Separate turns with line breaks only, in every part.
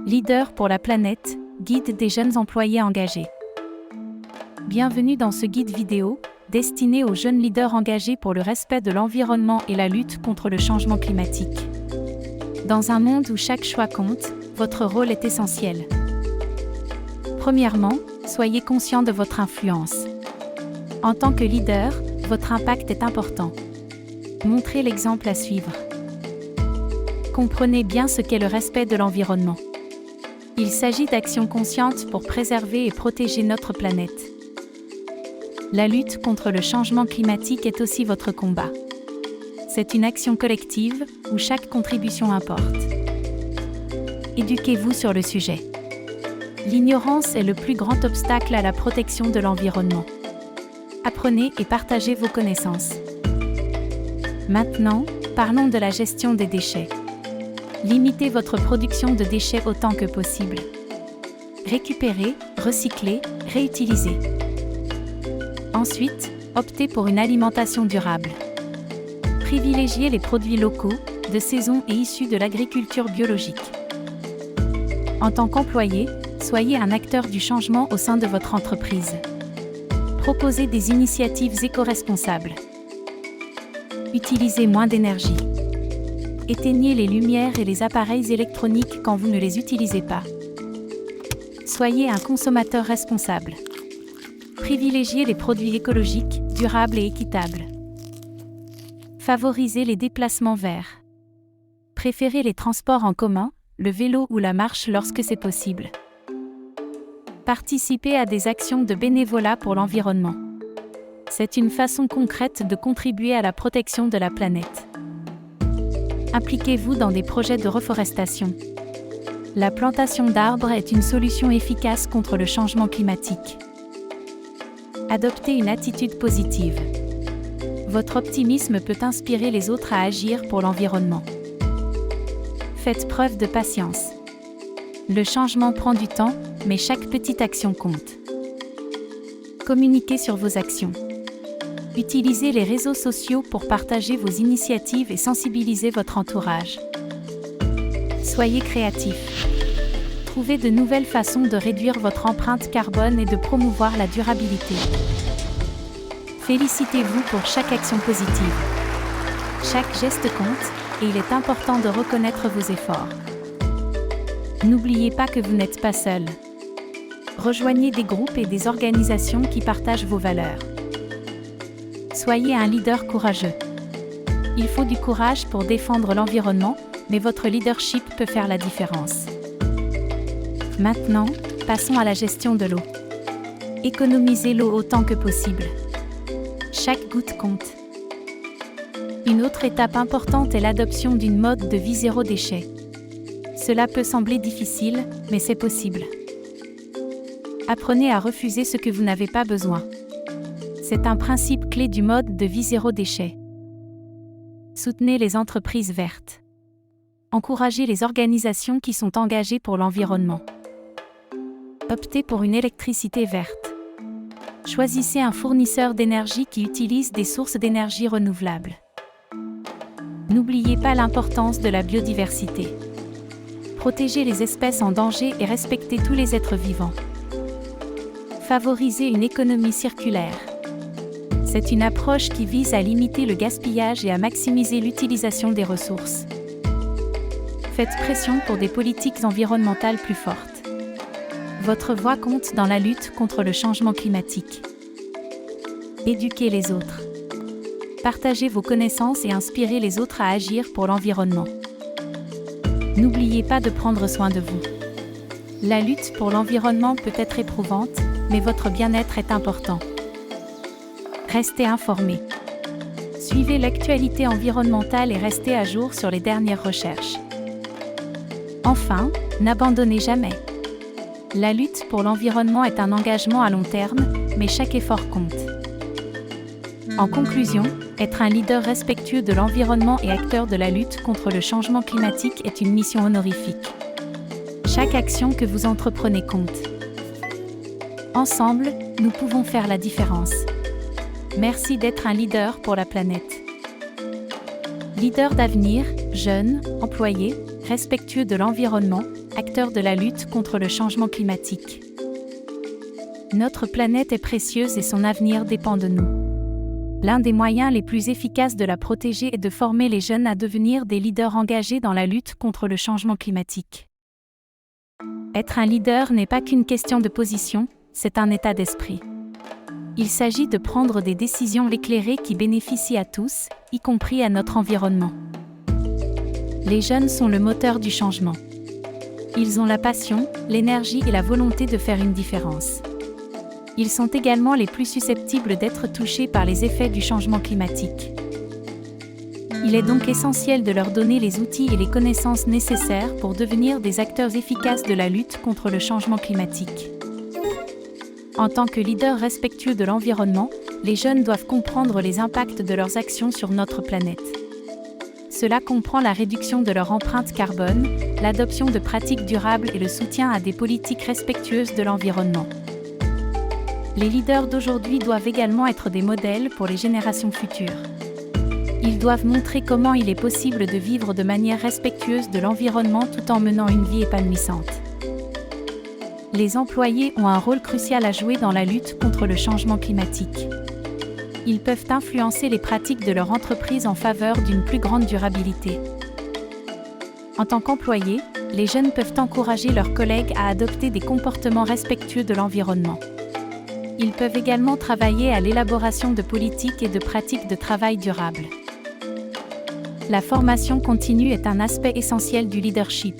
Leader pour la planète, guide des jeunes employés engagés. Bienvenue dans ce guide vidéo, destiné aux jeunes leaders engagés pour le respect de l'environnement et la lutte contre le changement climatique. Dans un monde où chaque choix compte, votre rôle est essentiel. Premièrement, soyez conscient de votre influence. En tant que leader, votre impact est important. Montrez l'exemple à suivre. Comprenez bien ce qu'est le respect de l'environnement. Il s'agit d'actions conscientes pour préserver et protéger notre planète. La lutte contre le changement climatique est aussi votre combat. C'est une action collective où chaque contribution importe. Éduquez-vous sur le sujet. L'ignorance est le plus grand obstacle à la protection de l'environnement. Apprenez et partagez vos connaissances. Maintenant, parlons de la gestion des déchets. Limitez votre production de déchets autant que possible. Récupérez, recyclez, réutilisez. Ensuite, optez pour une alimentation durable. Privilégiez les produits locaux, de saison et issus de l'agriculture biologique. En tant qu'employé, soyez un acteur du changement au sein de votre entreprise. Proposez des initiatives éco-responsables. Utilisez moins d'énergie. Éteignez les lumières et les appareils électroniques quand vous ne les utilisez pas. Soyez un consommateur responsable. Privilégiez les produits écologiques, durables et équitables. Favorisez les déplacements verts. Préférez les transports en commun, le vélo ou la marche lorsque c'est possible. Participez à des actions de bénévolat pour l'environnement. C'est une façon concrète de contribuer à la protection de la planète. Impliquez-vous dans des projets de reforestation. La plantation d'arbres est une solution efficace contre le changement climatique. Adoptez une attitude positive. Votre optimisme peut inspirer les autres à agir pour l'environnement. Faites preuve de patience. Le changement prend du temps, mais chaque petite action compte. Communiquez sur vos actions. Utilisez les réseaux sociaux pour partager vos initiatives et sensibiliser votre entourage. Soyez créatif. Trouvez de nouvelles façons de réduire votre empreinte carbone et de promouvoir la durabilité. Félicitez-vous pour chaque action positive. Chaque geste compte, et il est important de reconnaître vos efforts. N'oubliez pas que vous n'êtes pas seul. Rejoignez des groupes et des organisations qui partagent vos valeurs. Soyez un leader courageux. Il faut du courage pour défendre l'environnement, mais votre leadership peut faire la différence. Maintenant, passons à la gestion de l'eau. Économisez l'eau autant que possible. Chaque goutte compte. Une autre étape importante est l'adoption d'une mode de vie zéro déchet. Cela peut sembler difficile, mais c'est possible. Apprenez à refuser ce que vous n'avez pas besoin. C'est un principe clé du mode de vie zéro déchet. Soutenez les entreprises vertes. Encouragez les organisations qui sont engagées pour l'environnement. Optez pour une électricité verte. Choisissez un fournisseur d'énergie qui utilise des sources d'énergie renouvelables. N'oubliez pas l'importance de la biodiversité. Protégez les espèces en danger et respectez tous les êtres vivants. Favorisez une économie circulaire. C'est une approche qui vise à limiter le gaspillage et à maximiser l'utilisation des ressources. Faites pression pour des politiques environnementales plus fortes. Votre voix compte dans la lutte contre le changement climatique. Éduquez les autres. Partagez vos connaissances et inspirez les autres à agir pour l'environnement. N'oubliez pas de prendre soin de vous. La lutte pour l'environnement peut être éprouvante, mais votre bien-être est important. Restez informés. Suivez l'actualité environnementale et restez à jour sur les dernières recherches. Enfin, n'abandonnez jamais. La lutte pour l'environnement est un engagement à long terme, mais chaque effort compte. En conclusion, être un leader respectueux de l'environnement et acteur de la lutte contre le changement climatique est une mission honorifique. Chaque action que vous entreprenez compte. Ensemble, nous pouvons faire la différence. Merci d'être un leader pour la planète. Leader d'avenir, jeune, employé, respectueux de l'environnement, acteur acteurs de la lutte contre le changement climatique. Notre planète est précieuse et son avenir dépend de nous. L'un des moyens les plus efficaces de la protéger est de former les jeunes à devenir des leaders engagés dans la lutte contre le changement climatique. Être un leader n'est pas qu'une question de position, c'est un état d'esprit. Il s'agit de prendre des décisions éclairées qui bénéficient à tous, y compris à notre environnement. Les jeunes sont le moteur du changement. Ils ont la passion, l'énergie et la volonté de faire une différence. Ils sont également les plus susceptibles d'être touchés par les effets du changement climatique. Il est donc essentiel de leur donner les outils et les connaissances nécessaires pour devenir des acteurs efficaces de la lutte contre le changement climatique. En tant que leaders respectueux de l'environnement, les jeunes doivent comprendre les impacts de leurs actions sur notre planète. Cela comprend la réduction de leur empreinte carbone, l'adoption de pratiques durables et le soutien à des politiques respectueuses de l'environnement. Les leaders d'aujourd'hui doivent également être des modèles pour les générations futures. Ils doivent montrer comment il est possible de vivre de manière respectueuse de l'environnement tout en menant une vie épanouissante. Les employés ont un rôle crucial à jouer dans la lutte contre le changement climatique. Ils peuvent influencer les pratiques de leur entreprise en faveur d'une plus grande durabilité. En tant qu'employés, les jeunes peuvent encourager leurs collègues à adopter des comportements respectueux de l'environnement. Ils peuvent également travailler à l'élaboration de politiques et de pratiques de travail durables. La formation continue est un aspect essentiel du leadership.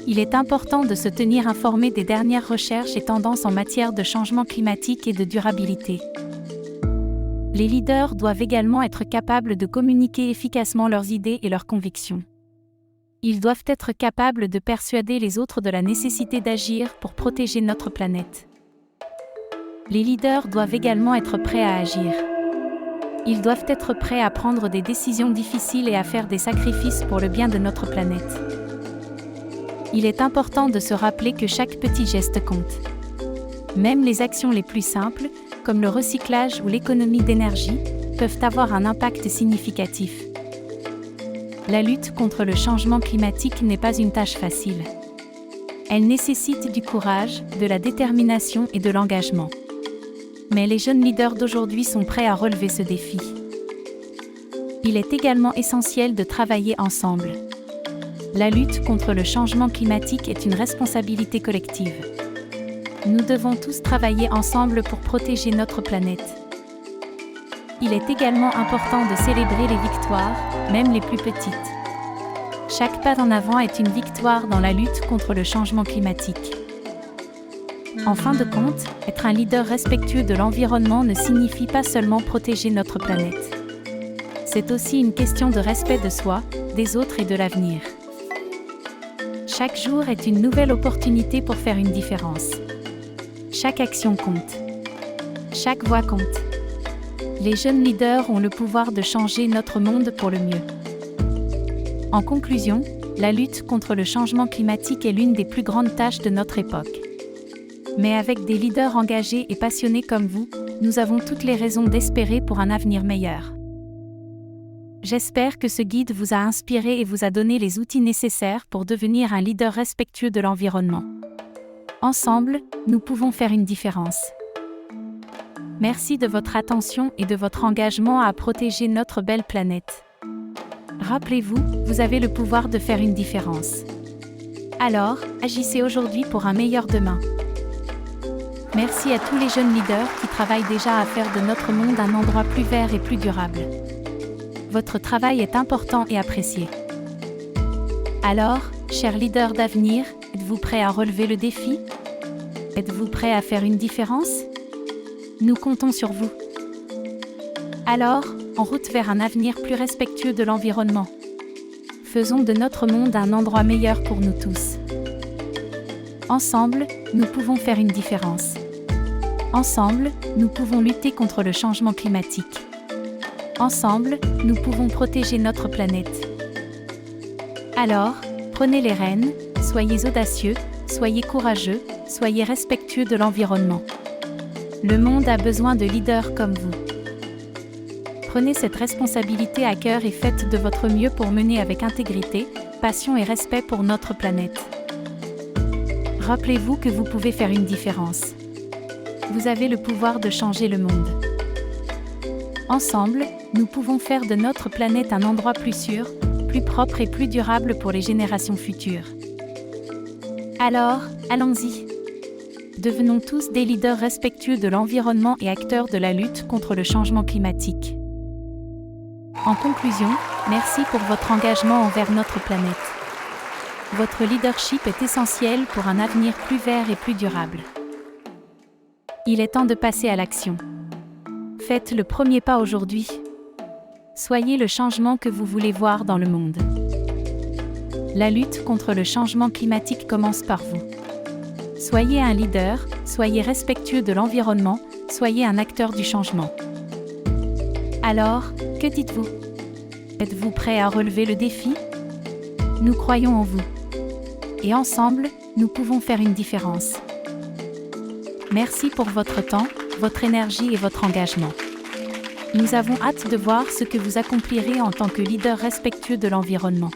Il est important de se tenir informé des dernières recherches et tendances en matière de changement climatique et de durabilité. Les leaders doivent également être capables de communiquer efficacement leurs idées et leurs convictions. Ils doivent être capables de persuader les autres de la nécessité d'agir pour protéger notre planète. Les leaders doivent également être prêts à agir. Ils doivent être prêts à prendre des décisions difficiles et à faire des sacrifices pour le bien de notre planète. Il est important de se rappeler que chaque petit geste compte. Même les actions les plus simples, comme le recyclage ou l'économie d'énergie, peuvent avoir un impact significatif. La lutte contre le changement climatique n'est pas une tâche facile. Elle nécessite du courage, de la détermination et de l'engagement. Mais les jeunes leaders d'aujourd'hui sont prêts à relever ce défi. Il est également essentiel de travailler ensemble. La lutte contre le changement climatique est une responsabilité collective. Nous devons tous travailler ensemble pour protéger notre planète. Il est également important de célébrer les victoires, même les plus petites. Chaque pas en avant est une victoire dans la lutte contre le changement climatique. En fin de compte, être un leader respectueux de l'environnement ne signifie pas seulement protéger notre planète. C'est aussi une question de respect de soi, des autres et de l'avenir. Chaque jour est une nouvelle opportunité pour faire une différence. Chaque action compte. Chaque voix compte. Les jeunes leaders ont le pouvoir de changer notre monde pour le mieux. En conclusion, la lutte contre le changement climatique est l'une des plus grandes tâches de notre époque. Mais avec des leaders engagés et passionnés comme vous, nous avons toutes les raisons d'espérer pour un avenir meilleur. J'espère que ce guide vous a inspiré et vous a donné les outils nécessaires pour devenir un leader respectueux de l'environnement. Ensemble, nous pouvons faire une différence. Merci de votre attention et de votre engagement à protéger notre belle planète. Rappelez-vous, vous avez le pouvoir de faire une différence. Alors, agissez aujourd'hui pour un meilleur demain. Merci à tous les jeunes leaders qui travaillent déjà à faire de notre monde un endroit plus vert et plus durable. Votre travail est important et apprécié. Alors, chers leaders d'avenir, êtes-vous prêts à relever le défi? Êtes-vous prêts à faire une différence? Nous comptons sur vous. Alors, en route vers un avenir plus respectueux de l'environnement. Faisons de notre monde un endroit meilleur pour nous tous. Ensemble, nous pouvons faire une différence. Ensemble, nous pouvons lutter contre le changement climatique. Ensemble, nous pouvons protéger notre planète. Alors, prenez les rênes, soyez audacieux, soyez courageux, soyez respectueux de l'environnement. Le monde a besoin de leaders comme vous. Prenez cette responsabilité à cœur et faites de votre mieux pour mener avec intégrité, passion et respect pour notre planète. Rappelez-vous que vous pouvez faire une différence. Vous avez le pouvoir de changer le monde. Ensemble, nous pouvons faire de notre planète un endroit plus sûr, plus propre et plus durable pour les générations futures. Alors, allons-y. Devenons tous des leaders respectueux de l'environnement et acteurs de la lutte contre le changement climatique. En conclusion, merci pour votre engagement envers notre planète. Votre leadership est essentiel pour un avenir plus vert et plus durable. Il est temps de passer à l'action. Faites le premier pas aujourd'hui. Soyez le changement que vous voulez voir dans le monde. La lutte contre le changement climatique commence par vous. Soyez un leader, soyez respectueux de l'environnement, soyez un acteur du changement. Alors, que dites-vous? Êtes-vous prêt à relever le défi? Nous croyons en vous. Et ensemble, nous pouvons faire une différence. Merci pour votre temps, votre énergie et votre engagement. Nous avons hâte de voir ce que vous accomplirez en tant que leader respectueux de l'environnement.